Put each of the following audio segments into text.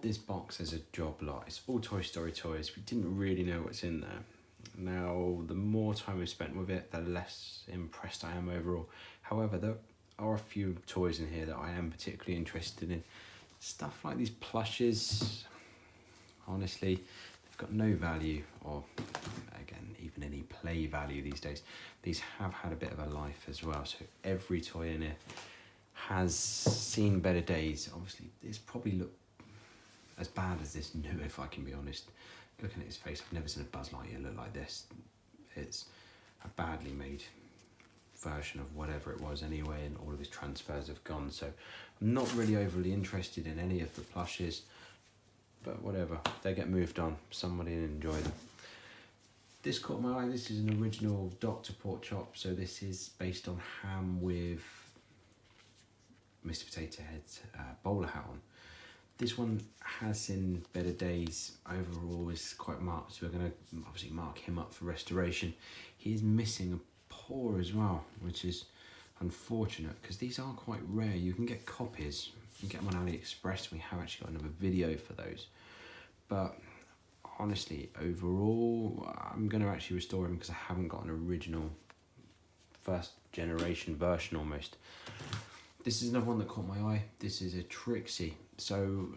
bought this box as a job lot. It's all Toy Story toys. We didn't really know what's in there. Now, the more time we've spent with it, the less impressed I am overall. However, there are a few toys in here that I am particularly interested in. Stuff like these plushes, honestly, they've got no value, or again, even any play value these days. These have had a bit of a life as well, so every toy in here has seen better days. Obviously, this probably look as bad as this new, if I can be honest. Looking at his face, I've never seen a Buzz Lightyear look like this. It's a badly made version of whatever it was anyway, and all of his transfers have gone, so I'm not really overly interested in any of the plushes, but whatever, they get moved on. Somebody enjoy them. This caught my eye. This is an original Dr. Pork Chop, so this is based on ham with Mr. Potato Head's bowler hat on. This one has seen better days. Overall is quite marked, so we're going to obviously mark him up for restoration. He is missing a paw as well, which is unfortunate because these are quite rare. You can get copies, you can get them on AliExpress. We have actually got another video for those, but honestly, overall, I'm going to actually restore him because I haven't got an original first generation version almost. This is another one that caught my eye. This is a Trixie. So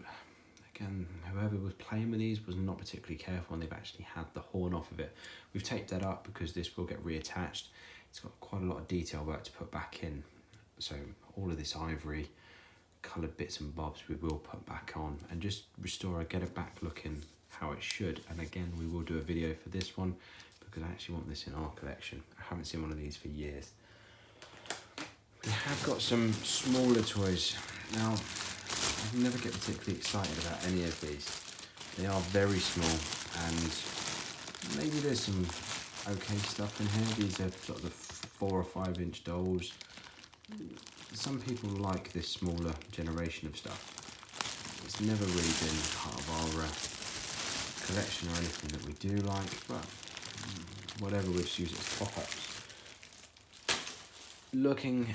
again, whoever was playing with these was not particularly careful, and they've actually had the horn off of it. We've taped that up because this will get reattached. It's got quite a lot of detail work to put back in. So all of this ivory, coloured bits and bobs we will put back on and just restore it, get it back looking how it should. And again, we will do a video for this one because I actually want this in our collection. I haven't seen one of these for years. We have got some smaller toys. Now, I never get particularly excited about any of these. They are very small, and maybe there's some okay stuff in here. These are sort of the 4 or 5 inch dolls. Some people like this smaller generation of stuff. It's never really been part of our collection or anything that we do like, but whatever, we'll just use it as pop-ups. Looking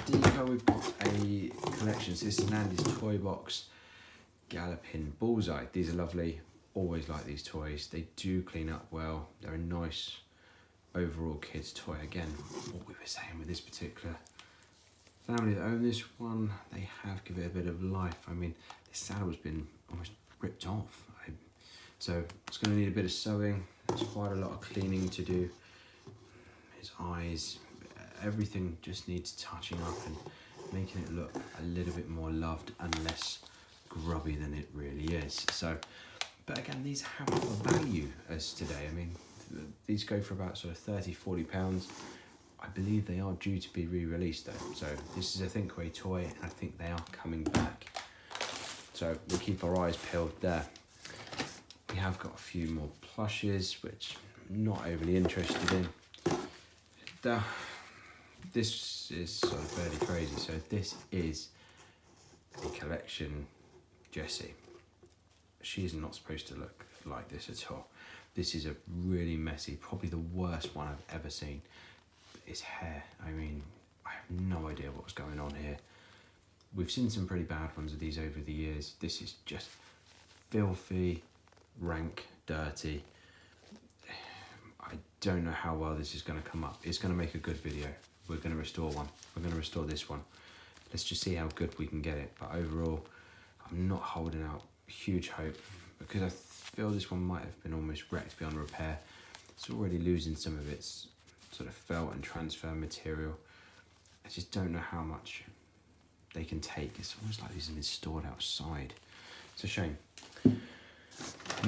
deeper, we've got a collection. So this is Andy's Toy Box Galloping Bullseye. These are lovely. Always like these toys. They do clean up well. They're a nice overall kids toy. Again, what we were saying with this particular family that own this one, they have given it a bit of life. I mean, this saddle's been almost ripped off. So it's going to need a bit of sewing. There's quite a lot of cleaning to do. His eyes, everything just needs touching up and making it look a little bit more loved and less grubby than it really is. So, but again, these have a value as today. I mean, these go for about sort of 30-40 pounds. I believe they are due to be re-released though. So this is a Thinkway toy, and I think they are coming back. So we'll keep our eyes peeled there. We have got a few more plushes, which I'm not overly interested in. This is sort of fairly crazy. So this is a collection Jessie. She's not supposed to look like this at all. This is a really messy, probably the worst one I've ever seen. It's hair. I mean, I have no idea what's going on here. We've seen some pretty bad ones of these over the years. This is just filthy, rank, dirty. I don't know how well this is going to come up. It's going to make a good video. We're going to restore one. We're going to restore this one. Let's just see how good we can get it. But overall, I'm not holding out huge hope because I feel this one might have been almost wrecked beyond repair. It's already losing some of its sort of felt and transfer material. I just don't know how much they can take. It's almost like these have been stored outside. It's a shame.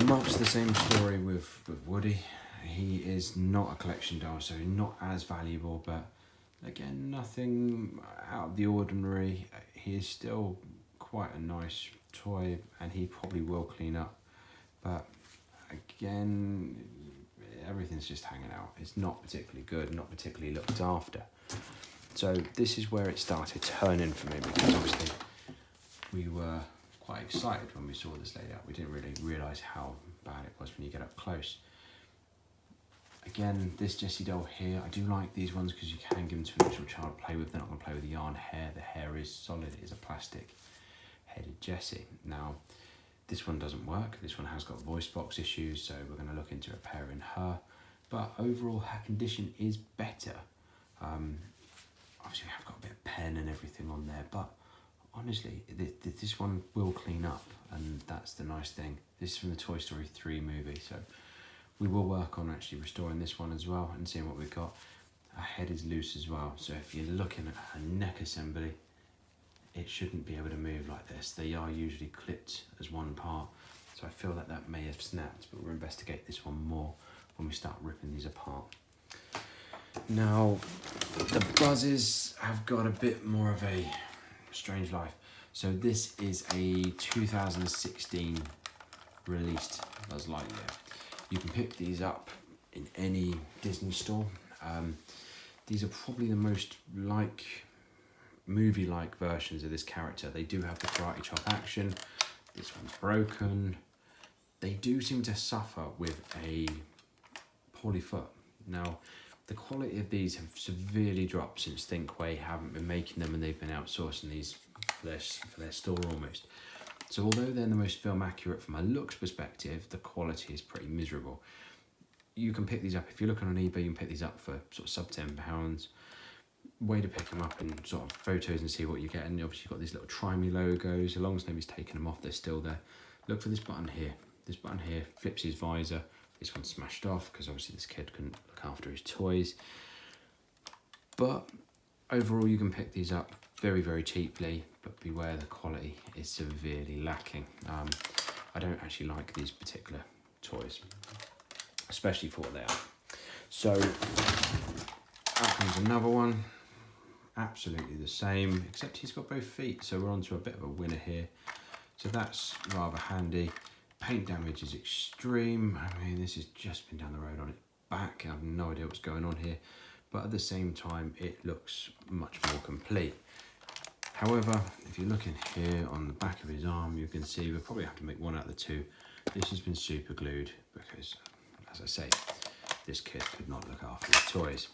Much the same story with Woody. He is not a collection doll, so not as valuable, but again, nothing out of the ordinary. He is still quite a nice toy, and he probably will clean up, but again, everything's just hanging out. It's not particularly good, not particularly looked after. So this is where it started turning for me, because obviously we were quite excited when we saw this laid out. We didn't really realise how bad it was when you get up close. Again, this Jessie doll here, I do like these ones because you can give them to an actual child to play with. They're not going to play with the yarn hair. The hair is solid. It is a plastic headed Jessie. Now, This one doesn't work. This one has got voice box issues, so we're going to look into repairing her. But overall, her condition is better. Obviously, we have got a bit of pen and everything on there, but honestly, this one will clean up, and that's the nice thing. This is from the Toy Story 3 movie, so we will work on actually restoring this one as well and seeing what we've got. Her head is loose as well, so if you're looking at her neck assembly, it shouldn't be able to move like this. They are usually clipped as one part, so I feel that that may have snapped, but we'll investigate this one more when we start ripping these apart. Now, the buzzes have got a bit more of a strange life. So this is a 2016 released Buzz Lightyear. You can pick these up in any Disney store. These are probably the most movie-like versions of this character. They do have the karate chop action. This one's broken. They do seem to suffer with a poorly foot. Now, the quality of these have severely dropped since Thinkway haven't been making them, and they've been outsourcing these for their store almost. So although they're the most film accurate from a looks perspective, the quality is pretty miserable. You can pick these up, if you're looking on eBay, you can pick these up for sort of sub £10. Way to pick them up in sort of photos and see what you get. And obviously you've got these little Try Me logos. As long as nobody's taken them off, they're still there. Look for this button here. This button here flips his visor. This one's smashed off because obviously this kid couldn't look after his toys. But overall, you can pick these up very, very cheaply, but beware, the quality is severely lacking. I don't actually like these particular toys, especially for what they are. So out comes another one, absolutely the same, except he's got both feet, so we're on to a bit of a winner here. So that's rather handy. Paint damage is extreme. I mean, this has just been down the road on its back. I have no idea what's going on here, but at the same time, it looks much more complete. However, if you're looking here on the back of his arm, you can see we'll probably have to make one out of the two. This has been super glued because, as I say, this kid could not look after his toys.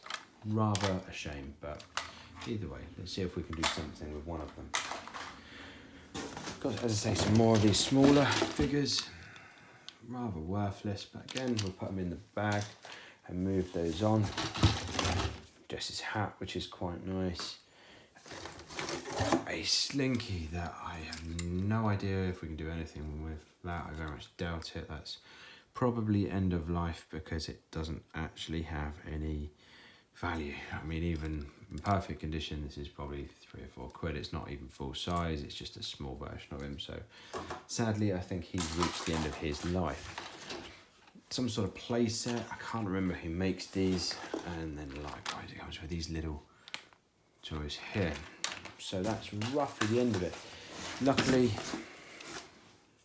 Rather a shame, but either way, let's see if we can do something with one of them. Got, as I say, some more of these smaller figures. Rather worthless, but again, we'll put them in the bag and move those on. Just his hat, which is quite nice. A slinky that I have no idea if we can do anything with that. I very much doubt it. That's probably end of life because it doesn't actually have any value. I mean, even in perfect condition, this is probably £3 or £4. It's not even full size. It's just a small version of him. So sadly, I think he's reached the end of his life. Some sort of play set. I can't remember who makes these. And then likewise, it comes with these little toys here. So that's roughly the end of it. Luckily,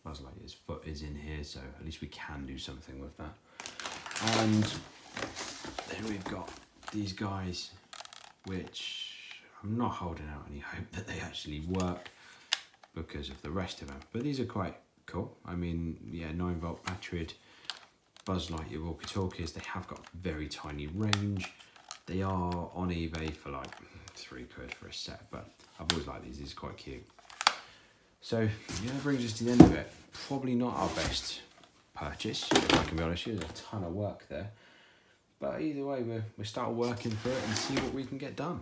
Buzz Lightyear's foot is in here, so at least we can do something with that. And then we've got these guys, which I'm not holding out any hope that they actually work because of the rest of them. But these are quite cool. I mean, yeah, 9-volt battery, Buzz Lightyear walkie-talkies. They have got very tiny range. They are on eBay for like £3 for a set, but I've always liked these. These are quite cute. So yeah, that brings us to the end of it. Probably not our best purchase, if I can be honest. There's a ton of work there, but either way, we start working for it and see what we can get done.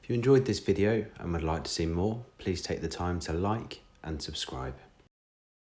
If you enjoyed this video and would like to see more, please take the time to like and subscribe.